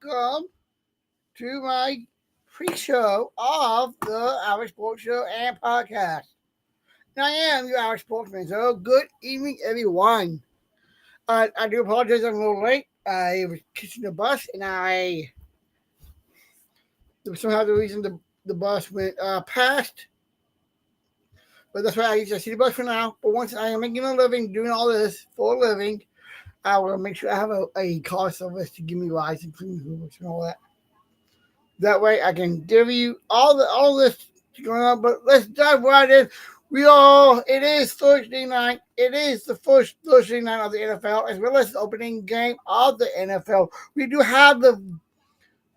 welcome to my pre-show of the Our Sports Show and Podcast. And I am your Our Sportsman, so good evening, everyone. I do apologize, I'm a little late. I was catching the bus, and somehow the reason the bus went past. But that's why I use the city bus for now. But once I am making a living, doing all this for a living, I will make sure I have a car service to give me rides and clean Hoovers and all that. That way I can give you all this going on. But let's dive right in. It is Thursday night. It is the first Thursday night of the NFL, as well as the opening game of the NFL. We do have the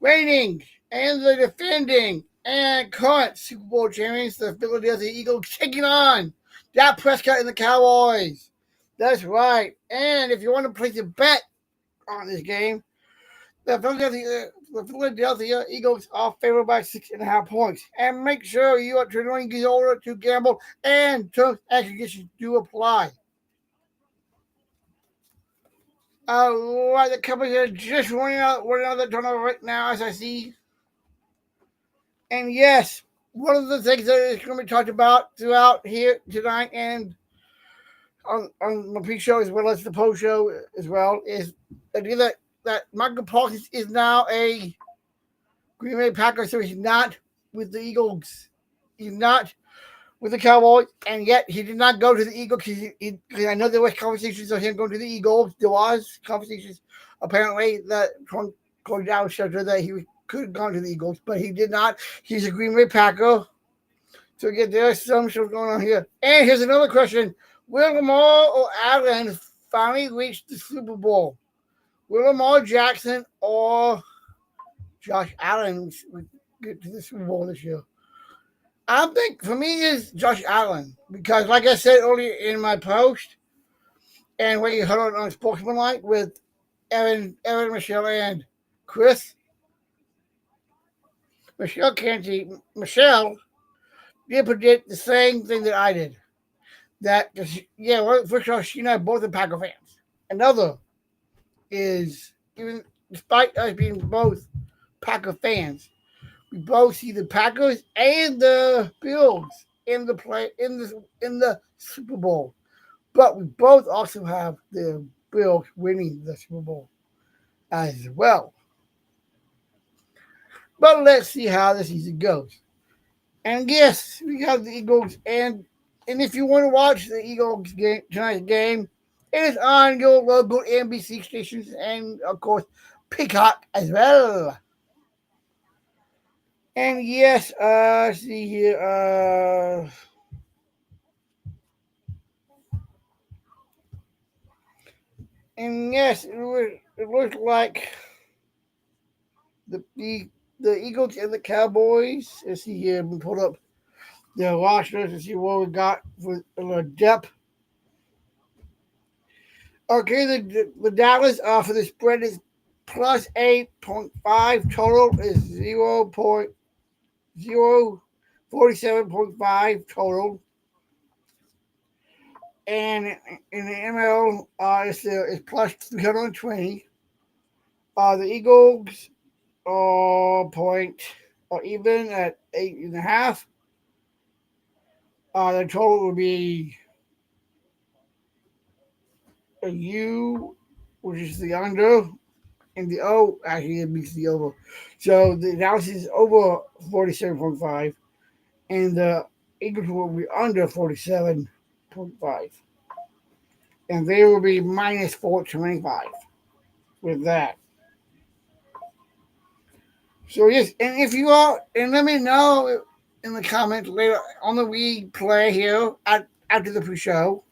reigning and the defending and current Super Bowl champions, the Philadelphia Eagles, taking on Dak Prescott and the Cowboys. That's right. And if you want to place a bet on this game, the Philadelphia Eagles are favored by 6.5 points. And make sure you are 21 years older to gamble, and terms and conditions do apply. All right, the Cowboys are just running out the tunnel right now, as I see. And yes, one of the things that is going to be talked about throughout here tonight and on my pre-show as well as the post-show as well is that Michael Parsons is now a Green Bay Packer, so he's not with the Eagles. He's not with the Cowboys, and yet he did not go to the Eagles because I know there was conversations of him going to the Eagles. There was conversations apparently that from down shelter that he could have gone to the Eagles, but he did not. He's a Green Bay Packer. So again, there's some stuff going on here. And here's another question. Will Lamar or Allen finally reach the Super Bowl? Will Lamar Jackson or Josh Allen get to the Super Bowl this year? I think for me it's Josh Allen because, like I said earlier in my post, and when you heard on Sportsmanlike with Evan, Michelle, and Chris, Michelle did predict the same thing that I did. That, first of all, she and I both are Packer fans. Another is, even despite us being both Packer fans, we both see the Packers and the Bills in the Super Bowl. But we both also have the Bills winning the Super Bowl as well. But let's see how the season goes. And yes, we have the Eagles, and if you want to watch the Eagles game tonight's game, it is on your local NBC stations and of course Peacock as well. And yes, see here, and yes, it looks like the Eagles and the Cowboys. Let's see here, we pull up the rosters to see what we got for the depth. Okay, the Dallas for the spread is plus 8.5. Total is 0.47.5 total. And in the ML, it's plus 320. The Eagles are even at 8.5. The total will be a U, which is the under, and the O actually it beats the over. So the Dallas is over 47.5, and the Eagles will be under 47.5. And they will be minus 425 with that. So yes, and if you are, and let me know in the comments later on the replay here after the pre-show,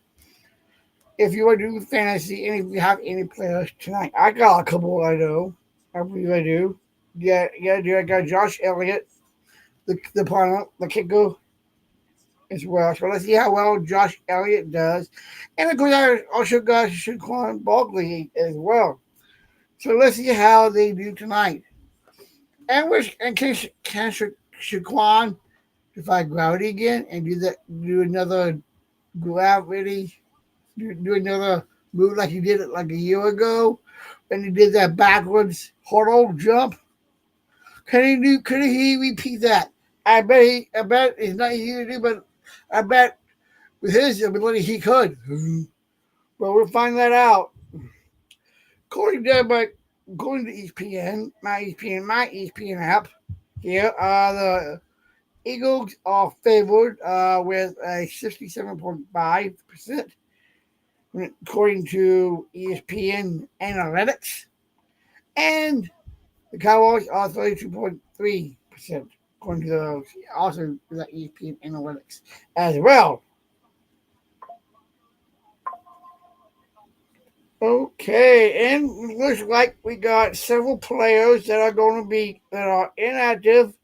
if you are doing fantasy and if you have any players tonight. I got a couple I know. I believe I do. Yeah, I got Josh Elliott, the punter, the kicker as well. So let's see how well Josh Elliott does. And of course, I also got Saquon Barkley as well. So let's see how they do tonight. And can Saquon defy gravity again and do another gravity, do another move like he did it like a year ago, and he did that backwards hurdle jump. Could he repeat that? I bet it's not easy to do, but I bet with his ability he could. But we'll find that out. According to ESPN, my ESPN app here, the Eagles are favored with a 67.5%, according to ESPN Analytics, and the Cowboys are 32.3%, according to those also the ESPN Analytics as well. Okay, and it looks like we got several players that are inactive,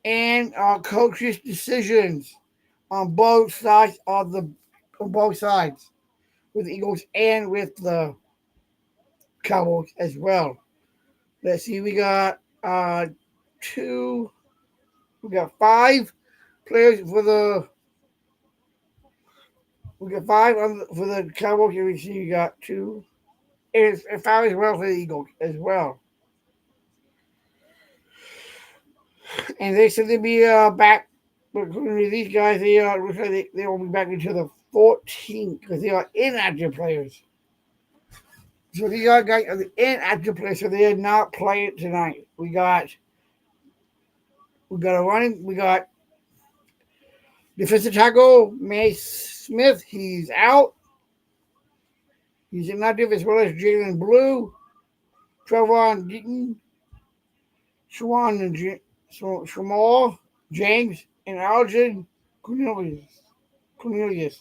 and coaches' decisions on both sides with the Eagles and with the Cowboys as well. Let's see, two, we got five players we got five for the Cowboys. You see, you got two, and five as well for the Eagles as well. And they said they'd be back. But according to these guys, they will be back until the 14th because they are inactive players. So these are guys are the inactive players, so they are not playing tonight. We got defensive tackle Mace Smith. He's out. He's inactive as well as Jalen Blue, Trevon Deaton, Shamal, James, and Algin Cornelius.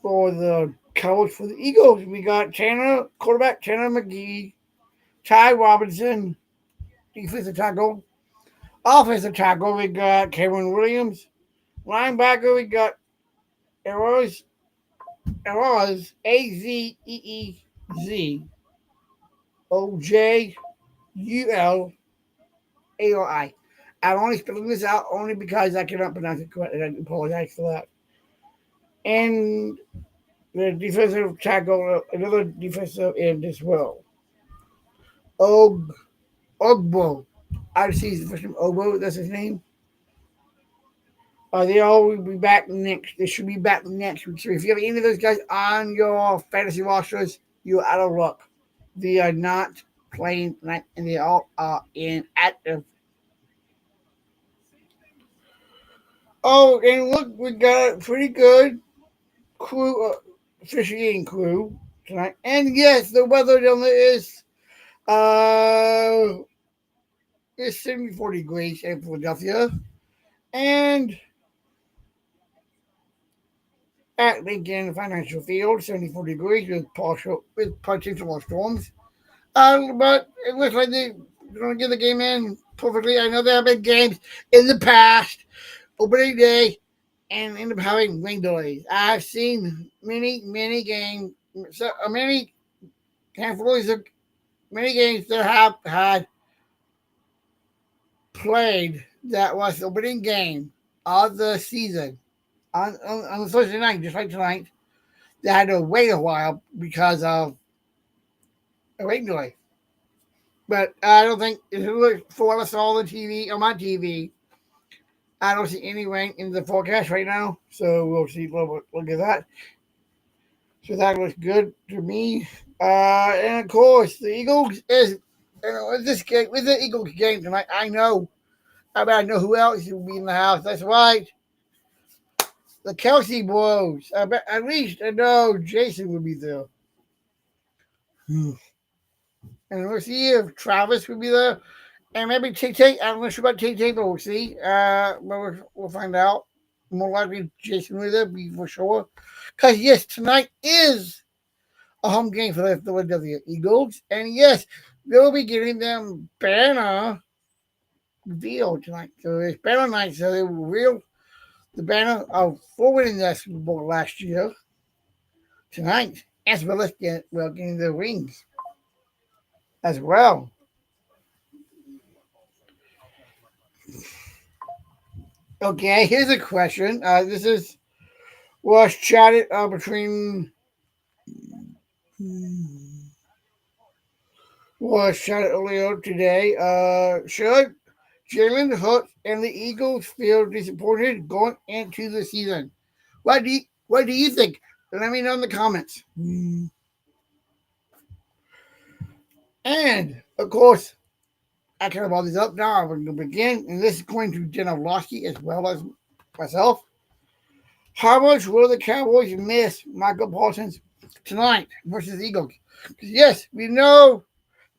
For the Cowboys. For the Eagles, we got quarterback Tanner McGee, Ty Robinson, defensive tackle. Offensive tackle, we got Cameron Williams. Linebacker, we got Eroz, Azeez, Ojaulai. I'm only spelling this out only because I cannot pronounce it correctly. I apologize for that. And the defensive tackle, another defensive end as well. Ogbo. I see his first name Ogbo, that's his name. They all will be back next. They should be back next week. So if you have any of those guys on your fantasy rosters, you're out of luck. They are not playing tonight, and they all are inactive. Oh, and look, we got a pretty good officiating crew tonight. And yes, the weather down there uh, is 74 degrees in Philadelphia. And at Lincoln Financial Field, 74 degrees with potential storms. But it looks like they're going to get the game in perfectly. I know there have been games in the past, opening day, and end up having rain delays. I've seen many games, many handfuls of many games that have had played that was the opening game of the season on the Thursday night, just like tonight. They had to wait a while because of a rain delay. But I don't think if you look for what I saw on my TV, I don't see any rain in the forecast right now. So we'll see. Look at that. So that looks good to me. And of course, the Eagles is with the Eagles game tonight. I know who else will be in the house. That's right. The Kelsey Bros. I bet at least I know Jason will be there. And we'll see if Travis will be there. And maybe Tay. I'm not sure about Tay, but we'll see. But we'll find out. More likely Jason will be for sure. Because yes, tonight is a home game for the Philadelphia Eagles. And yes, they'll be getting them banner revealed tonight. So it's banner night, so they will reveal the banner of for winning the Super Bowl last year tonight, as well as getting the rings as well. Okay, here's a question. This was chatted between Was shot earlier today. Should Jalen Hurts and the Eagles feel disappointed going into the season? What do you think? Let me know in the comments. And of course, I kind of brought this up now. I'm going to begin, and this is going to Janowski as well as myself. How much will the Cowboys miss Michael Parsons tonight versus the Eagles? Because yes, we know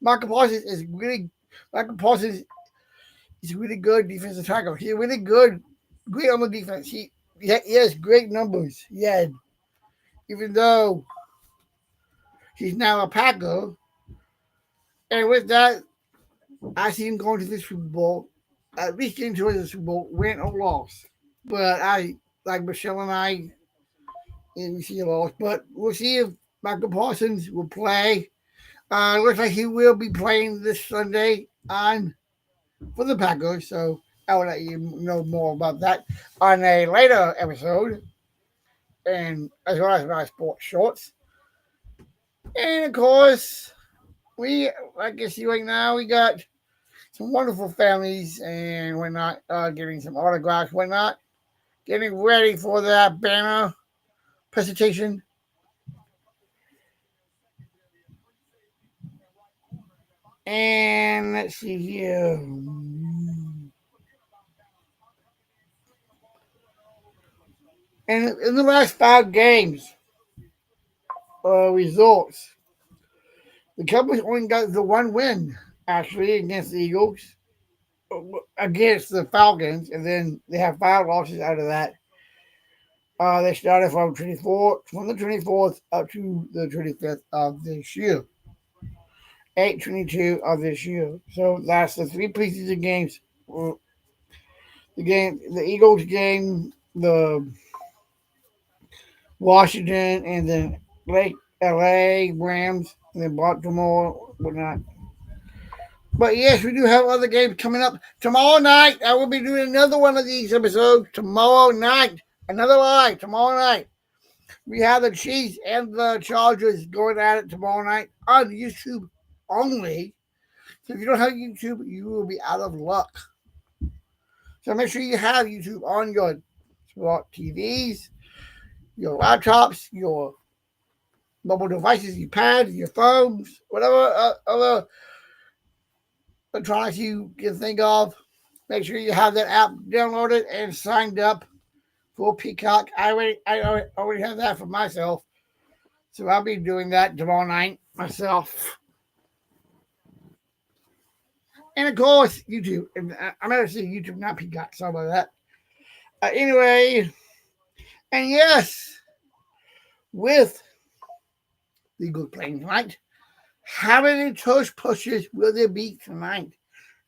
Michael Parsons is really good defensive tackle. He's really great on the defense. He has great numbers. Yeah, even though he's now a Packer, and with that, I see him going to the Super Bowl, at least getting towards the Super Bowl, win or loss. But I like Michelle and I, and we see a loss. But we'll see if Michael Parsons will play. Looks like he will be playing this Sunday on for the Packers. So I will let you know more about that on a later episode, and as well as my sports shorts. And of course, I can see right now we got some wonderful families and whatnot, getting some autographs, whatnot, getting ready for that banner presentation. And let's see here. And in the last 5 games, results, the Cowboys only got the one win, actually, against the Eagles, against the Falcons, and then they have 5 losses out of that. They started from the 24th up to the 25th of this year. 8/22 of this year. So that's the 3 preseason games. The Eagles game, the Washington, and then LA Rams, and then Baltimore, whatnot. But yes, we do have other games coming up. Tomorrow night, I will be doing another one of these episodes. Tomorrow night, another live. Tomorrow night, we have the Chiefs and the Chargers going at it tomorrow night on YouTube only. So if you don't have YouTube, you will be out of luck. So make sure you have YouTube on your smart TVs, your laptops, your mobile devices, your pads, your phones, whatever other electronics you can think of. Make sure you have that app downloaded and signed up for Peacock. I already have that for myself. So I'll be doing that tomorrow night myself. And of course, YouTube. I'm going to say YouTube, not Peacock. Sorry about that. Anyway, and yes, with the good playing tonight, how many tush pushes will there be tonight?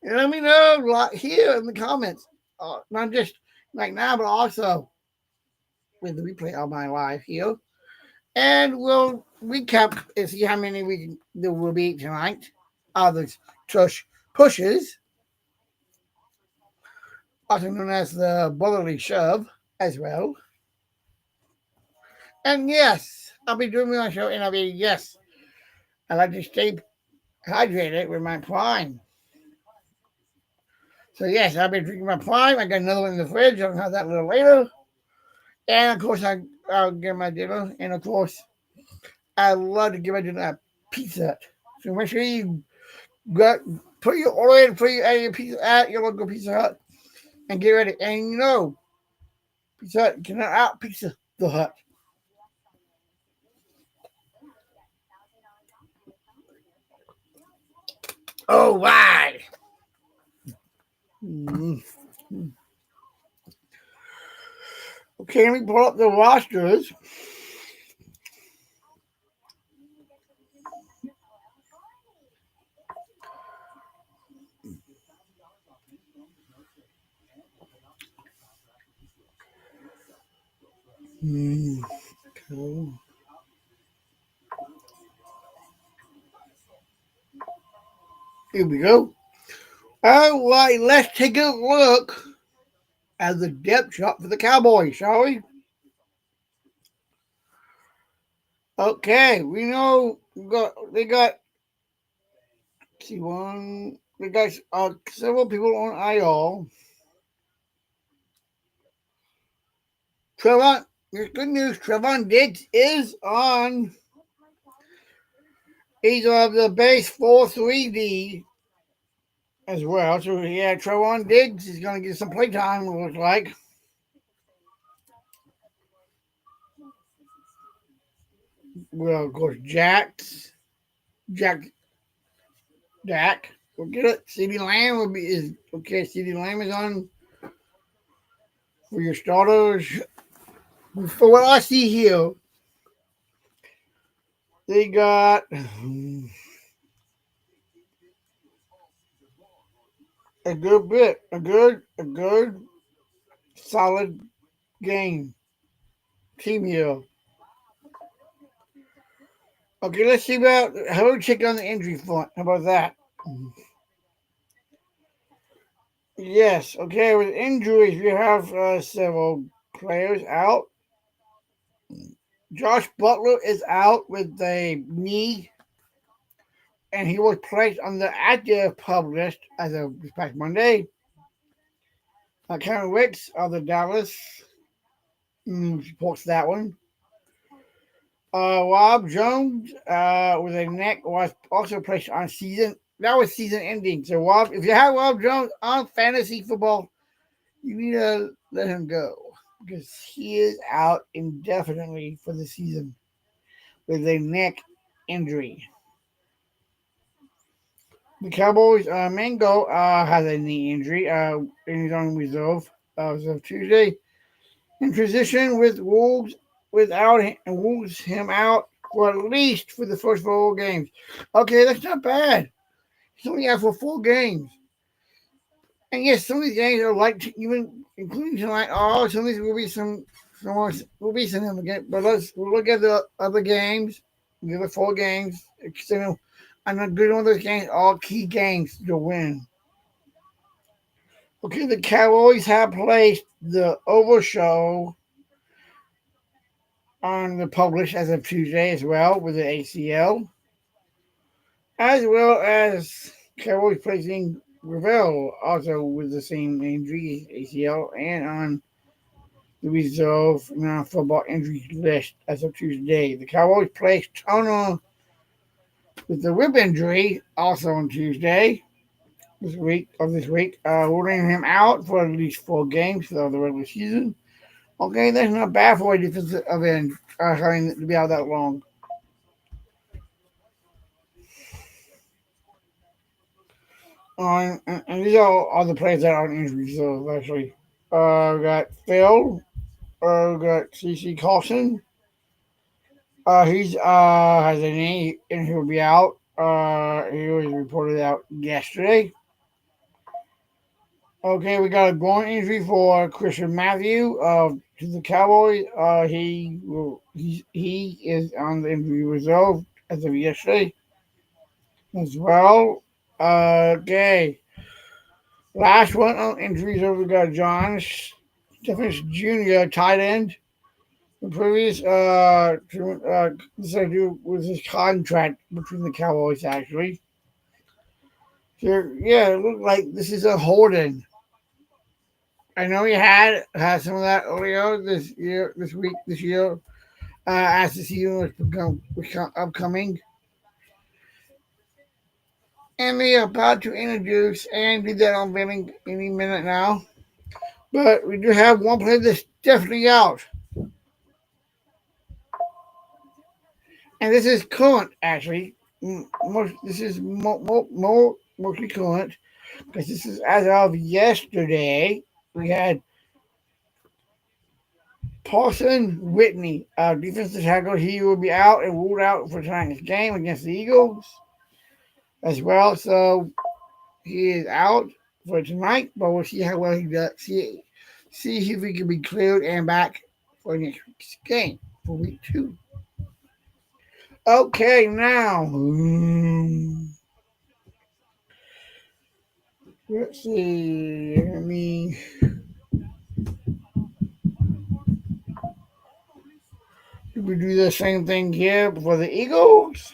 And let me know here in the comments. Not just right now, but also with the replay of my live here. And we'll recap and see how many there will be tonight. Others tush pushes, also known as the brotherly shove as well. And yes, I'll be doing my show, and I like to stay hydrated with my Prime. So yes, I'll be drinking my Prime. I got another one in the fridge. I'll have that a little later. And of course, I'll get my dinner. And of course, I love to get my dinner at Pizza Hut. So make sure you put your order in, put your pizza at your local Pizza Hut, and get ready. And Pizza Hut cannot out Pizza the Hut. Oh, why? Okay, let me pull up the rosters. Cool. Here we go. All right, let's take a look at the depth chart for the Cowboys, shall we? Okay, we know they got see one they got several people on IR. Trevon, there's good news. Trevon Diggs is on. He's on the base 4-3D as well. So yeah, Trevon Diggs is going to get some playtime. It looks like. Well, of course, Jack, Dak. We'll get it. CD Lamb will be is okay. CD Lamb is on for your starters. For what I see here, they got a good bit, a good solid game team here. Okay, let's see about how do we check on the injury front. How about that? Yes. Okay, with injuries, we have several players out. Josh Butler is out with a knee, and he was placed on the active pub list as of this past Monday. Cameron Wicks of the Dallas supports that one. Rob Jones with a neck was also placed on season. That was season ending. So Rob, if you have Rob Jones on fantasy football, you need to let him go because he is out indefinitely for the season with a neck injury. The Cowboys, Mango has a knee injury and he's on reserve as of Tuesday. In transition with Wolves without him, and Wolves him out for at least for the first 4 games. Okay, that's not bad. He's only out for 4 games. And yes, some of these games are like even including tonight. Oh, some of these will be some more will be some of them again. But we'll look at the other games. The other 4 games. I'm not good on those games. All key games to win. Okay, the Cowboys have placed the Oval Show on the publish as of Tuesday as well with the ACL, as well as Cowboys placing Gravel also with the same injury, ACL, and on the reserve non-football injury list as of Tuesday. The Cowboys placed Tono with the rib injury also on Tuesday this week, ruling him out for at least 4 games for the regular season. Okay, that's not bad for a defensive end having to be out that long. And these are all the players that are on injury reserve actually. We got Phil. We got CC Carson. He's has a knee and he'll be out. He was reported out yesterday. Okay, we got a groin injury for Christian Matthew to the Cowboys. He is on the injury reserve as of yesterday as well. Okay, last one on injuries. We got John Stephens Jr. tight end. The previous this had to do with his contract between the Cowboys actually. So yeah, it looked like this is a holding. I know he had some of that earlier this year, as the season was upcoming. And they are about to introduce and do that unveiling any minute now. But we do have one player that's definitely out. And this is current, actually. This is mostly current because this is as of yesterday. We had Paulson Whitney, defensive tackle. He will be out and ruled out for tonight's game against the Eagles as well. So he is out for tonight, but we'll see how well he does. See if he can be cleared and back for next week's game for week 2. Okay, now let's see. Let me we do the same thing here for the Eagles.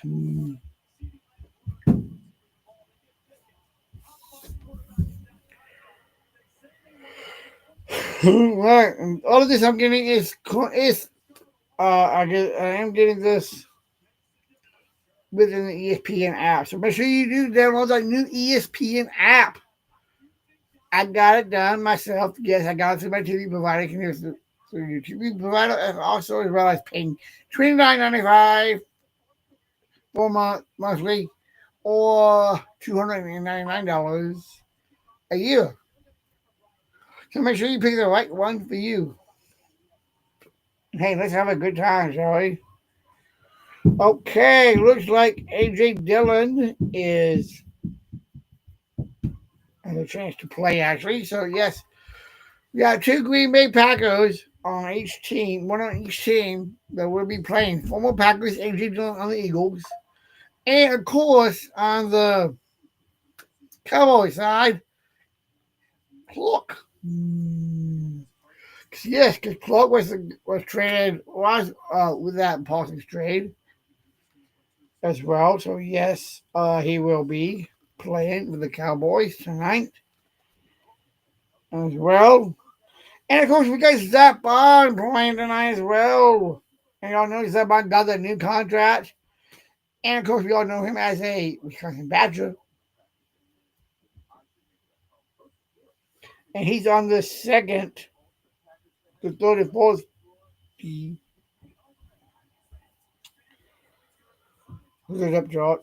Right, and all of this I'm getting is I am getting this within the ESPN app. So make sure you do download that new ESPN app. I got it done myself. Yes, I got it through my TV provider. You can use it through your TV provider, and also as well as paying $29.95 for monthly or $299 a year. So make sure you pick the right one for you. Hey, let's have a good time, shall we? Okay, looks like AJ Dillon has a chance to play actually. So yes, we got two Green Bay Packers on each team, one on each team that will be playing. Former Packers, AJ Dillon on the Eagles, and of course on the Cowboys side, Clark. Yes, because Clark was traded with that Parsons trade as well. So yes, he will be playing with the Cowboys tonight as well. And of course, we got Zach Bond playing tonight as well. And y'all know Zach Bond got a new contract. And of course, we all know him as a Wisconsin Badger. And he's on the second to 34th team. Who's it up, George?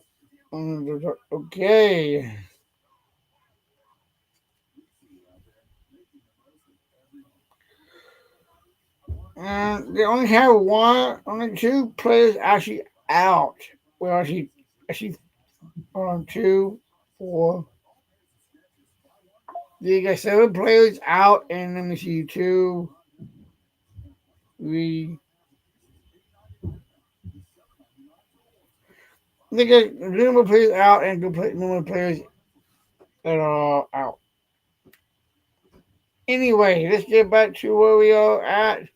Okay. And they only have only two players actually out. Well, actually, on 2, 4. They got 7 players out, and let me see, 2, 3. They got number players out and number players that are out. Anyway, let's get back to where we are at.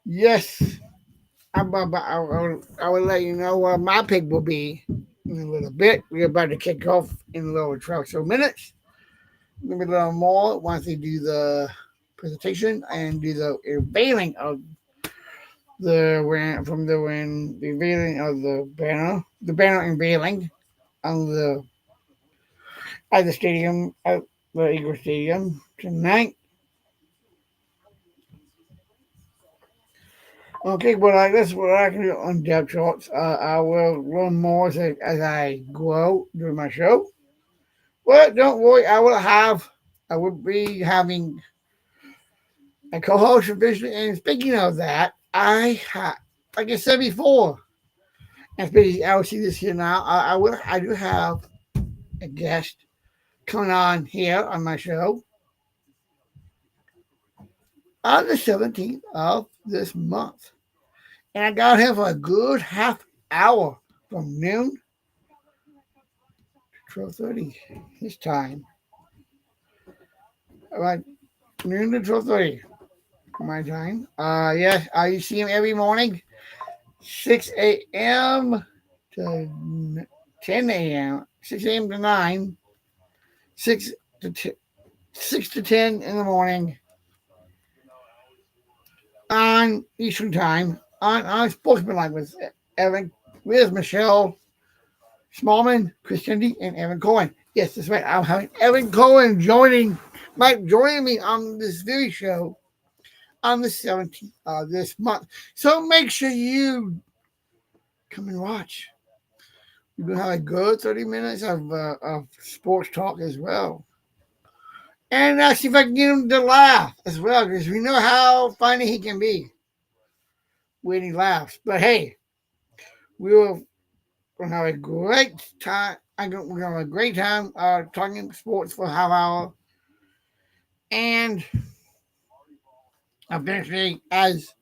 Yes, I will let you know what my pick will be in a little bit. We're about to kick off in a little 12 so minutes. Maybe a little more once they do the presentation and do the unveiling of the unveiling of the banner unveiling on the at the stadium at the Eagle Stadium tonight. Okay, well, that's what I can do on depth charts. I will learn more as I grow during my show. Well, don't worry, I will be having a co-host eventually. And speaking of that, like I said before, and speaking, I will see this here now. I do have a guest coming on here on my show on the 17th of this month. And I got him for a good half hour from noon to 12:30 his time. About noon to 12:30 my time. Yes, I see him every morning, 6 a.m. to 10 a.m., 6 a.m. to 9, 6 to 10, 6 to 10 in the morning on Eastern Time on Sportsmanlike with Michelle Smallman, Chris Kennedy, and Evan Cohen. Yes, that's right. I'm having Evan Cohen joining me on this very show on the 17th of this month. So make sure you come and watch. We're going to have a good 30 minutes of sports talk as well. And see if I can get him to laugh as well, because we know how funny he can be when he laughs. But hey, we're going to have a great time. We're going to have a great time talking sports for a half hour. And eventually, as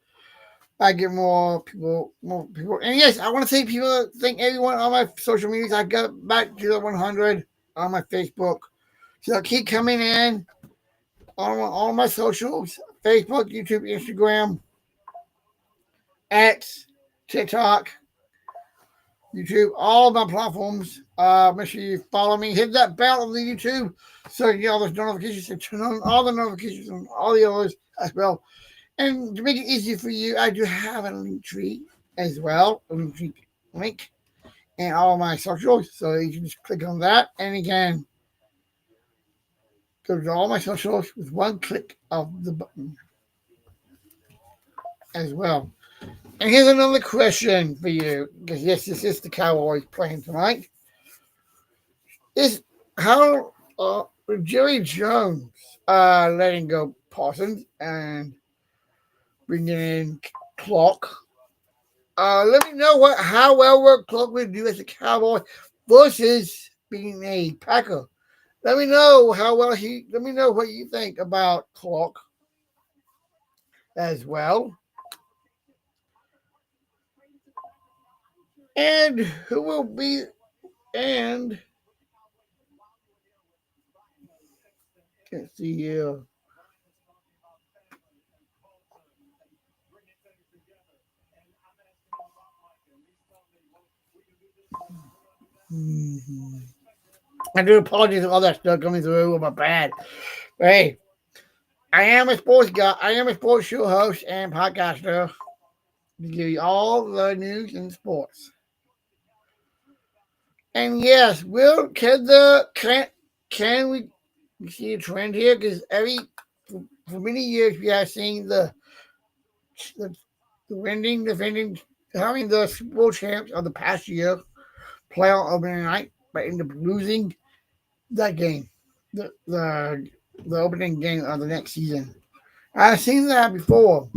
I get more people. And yes, I want to thank everyone on my social medias. I got back to the 100 on my Facebook. So keep coming in on all my socials: Facebook, YouTube, Instagram, X, TikTok, YouTube, all my platforms. Make sure you follow me. Hit that bell on the YouTube so you get all those notifications and turn on all the notifications on all the others as well. And to make it easy for you, I do have a link tree as well. A link tree link and all my socials. So you can just click on that and again go to all my socials with one click of the button as well. And here's another question for you, because yes, this is the Cowboys playing tonight. Is how Jerry Jones letting go Parsons and bringing in Clark. Let me know how well Clark would do as a Cowboy versus being a Packer. Let me know let me know what you think about Clark as well. And who will be and let's see here. I do apologize for all that stuff coming through with my bad. But hey, I am a sports guy. I am a sports show host and podcaster to give you all the news in sports. And yes, can we see a trend here? Because for many years we have seen the defending, having the Super Bowl champs of the past year play on opening night, but end up losing that game, the opening game of the next season. I've seen that before.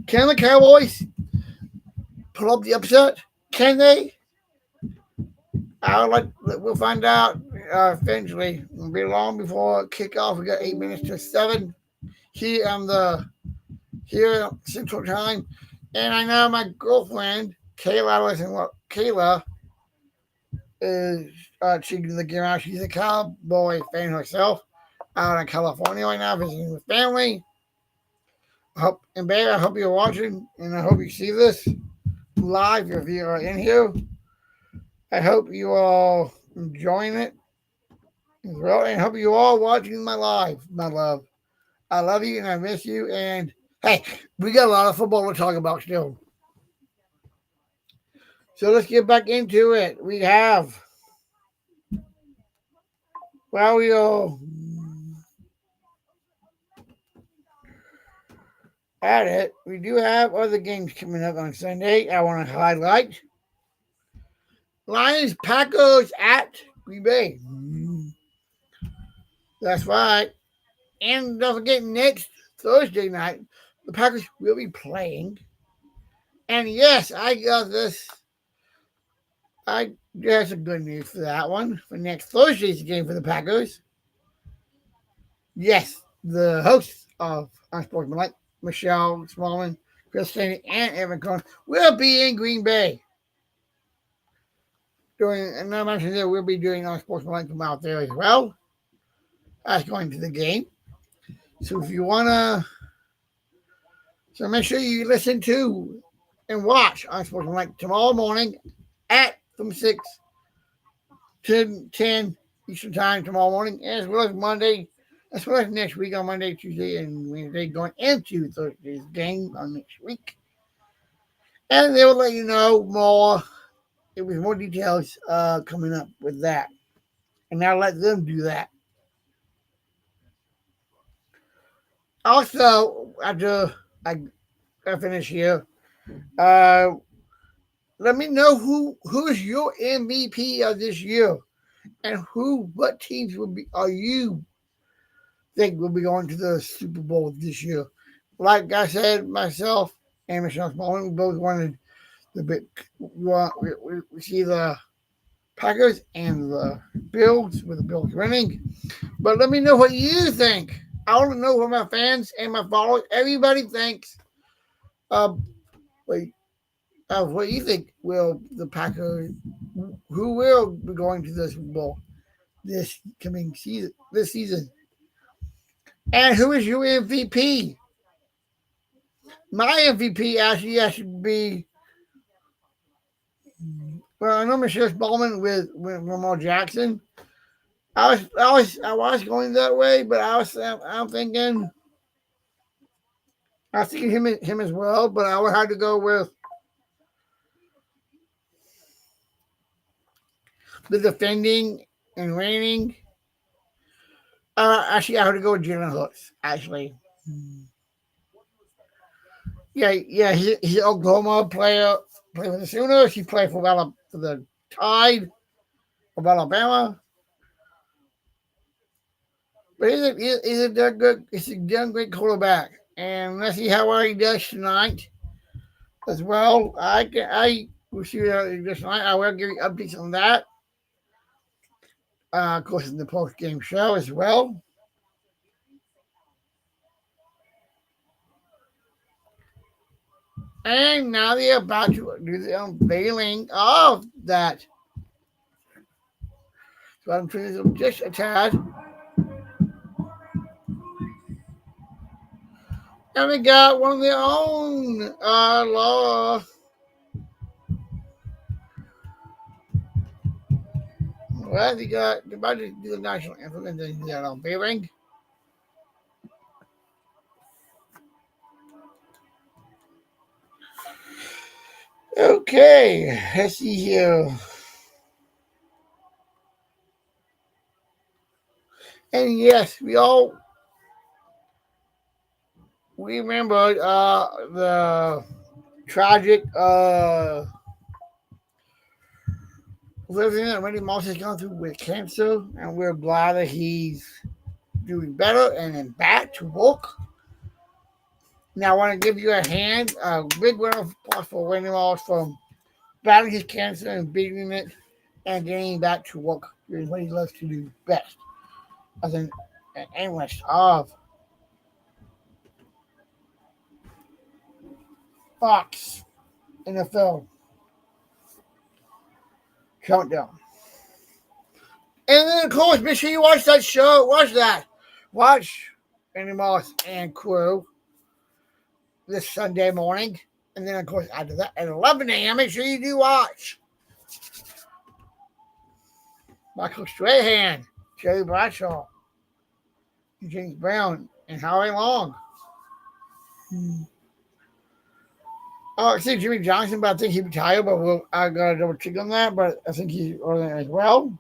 Can the Cowboys pull up the upset? Can they? We'll find out eventually. It'll be long before kickoff. We got 8 minutes to 7 here Central Time, and I know my girlfriend Kayla is cheating the game out. She's a Cowboy fan herself, out in California right now visiting with family. Babe, I hope you're watching, and I hope you see this live if you are in here. I hope you all enjoying it as well, and I hope you all watching my live, my love. I love you, and I miss you, and hey, we got a lot of football to talk about still. So let's get back into it. We have, we all at it. We do have other games coming up on Sunday. I want to highlight Lions Packers at Green Bay. That's right. And don't forget, next Thursday night, the Packers will be playing. And yes, I got this. I got some good news for that one. For next Thursday's game for the Packers. Yes, the hosts of Unsportsmanlike, Michelle Smallman, Chris Stanley, and Evan Cohen, will be in Green Bay. And I mentioned that we'll be doing Unsportsmanlike from out there as well as going to the game. So if you want to, make sure you listen to and watch Unsportsmanlike tomorrow morning from 6 to 10 Eastern Time tomorrow morning, as well as Monday, as well as next week on Monday, Tuesday, and Wednesday, going into Thursday's game on next week. And they will let you know more. There was more details coming up with that. And I'll let them do that. Also, after I finish here, let me know who is your MVP of this year, and what teams are you think will be going to the Super Bowl this year. Like I said, myself and Michelle Smallman, we both wanted we see the Packers and the Bills, with the Bills winning. But let me know what you think. I want to know what my fans and my followers, everybody thinks of what you think will the Packers, who will be going to the Super Bowl this season. And who is your MVP? My MVP actually has to be Well, I know Michelle Bowman with Lamar Jackson. I was going that way, but I was thinking him as well, but I would have to go with the defending and reigning. Actually, I have to go with Jalen Hurts. Actually, yeah, he's an Oklahoma player. Played for the Sooners. He played for the Tide of Alabama. But he's a damn good. He's a damn great quarterback. And let's see how well he does tonight as well. I will see how he does tonight. I will give you updates on that. Of course, in the post game show as well. And now they're about to do the unveiling of that. So I'm turning them just a tad. And we got one of their own law. Well, they got about to do the national anthem and then the unveiling. Okay, let's see here. And yes, we remember the tragic living that Randy Moss has gone through with cancer, and we're glad that he's doing better and then back to work. Now, I want to give you a big round of applause for Randy Moss from battling his cancer and beating it and getting back to work, doing what he loves to do best as an analyst of Fox NFL Countdown. And then, of course, make sure you watch that show. Watch that. Watch Randy Moss and crew this Sunday morning. And then, of course, after that, at 11 a.m., make sure you do watch Michael Strahan, Jerry Bradshaw, James Brown, and Howie Long. Oh, I see Jimmy Johnson, but I think he retired, but I got to double check on that, but I think he's on there as well.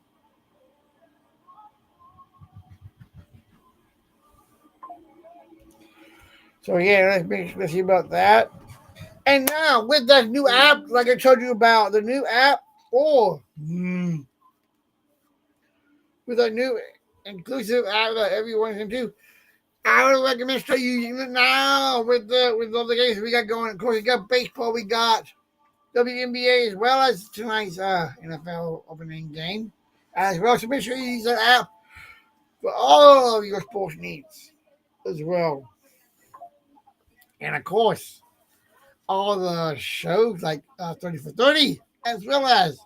So, yeah, let's see about that. And now, with that new app, like I told you about, the new app, with a new inclusive app that everyone can do, I would recommend start using it now with all the games we got going. Of course, we got baseball, we got WNBA, as well as tonight's NFL opening game as well. So make sure you use that app for all of your sports needs as well. And of course, all the shows like 30 for 30, as well as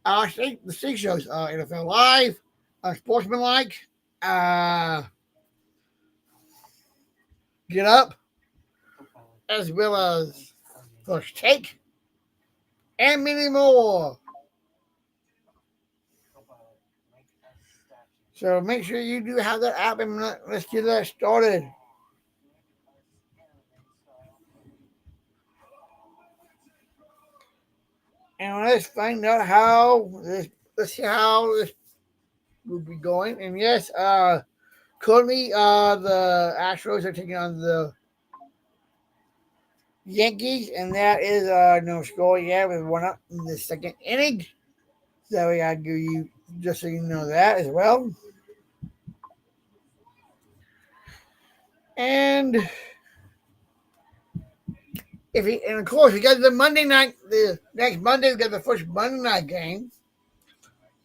the state shows, NFL Live, Sportsmanlike, Get Up, as well as First Take, and many more. So make sure you do have that app, and let's get that started. And let's find out let's see how this will be going. And yes, currently the Astros are taking on the Yankees, and that is no score yet with one up in the second inning. So we gotta give you just so you know that as well. And and of course we got the Monday night, the next Monday we got the first Monday night game.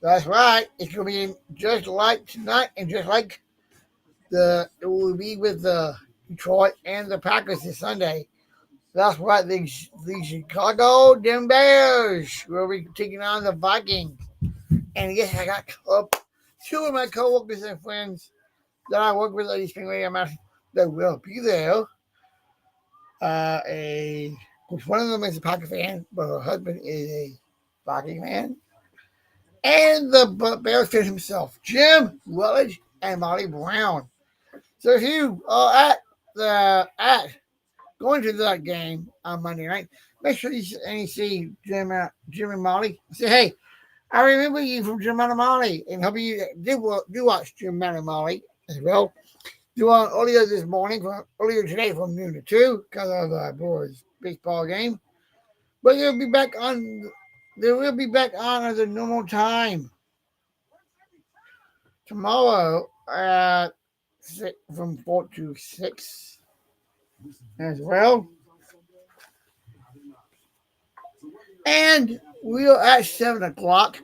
That's right. It's gonna be just like tonight, and just like it will be with the Detroit and the Packers this Sunday. That's right. The Chicago Bears will be taking on the Vikings. And yes, I got two of my coworkers and friends that I work with at East Spring Radio Master that will be there. One of them is a Packer fan, but her husband is a Rocky Man, and the Bears fan himself, Jim Willage and Molly Brown. So if you are at going to that game on Monday night, make sure you see Jim and Molly. Say, hey, I remember you from Jim and Molly, and hope you do watch Jim and Molly as well. Do on earlier today from noon to 2 because of the boys baseball game. But they will be back on at the normal time tomorrow at from 4 to 6 as well. And we're at 7 o'clock.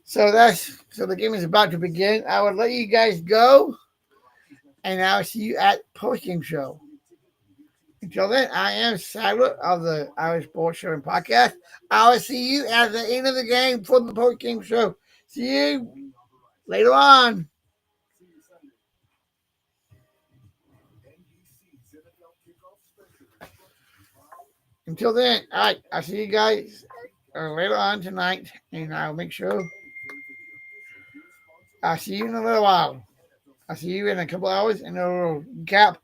So the game is about to begin. I will let you guys go. And I'll see you at post-game show. Until then, I am Sadler of the Irish Sports Show and Podcast. I will see you at the end of the game for the post-game show. See you later on. Until then, all right, I'll see you guys later on tonight, and I'll make sure I'll see you in a little while. I'll see you in a couple hours, and I'll recap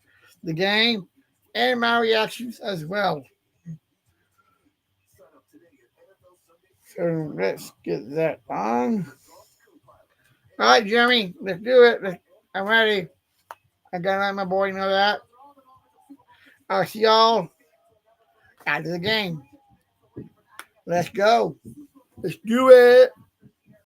the game and my reactions as well. So let's get that on. All right, Jeremy, let's do it. I'm ready. I gotta let my boy know that. I'll see y'all after the game. Let's go. Let's do it.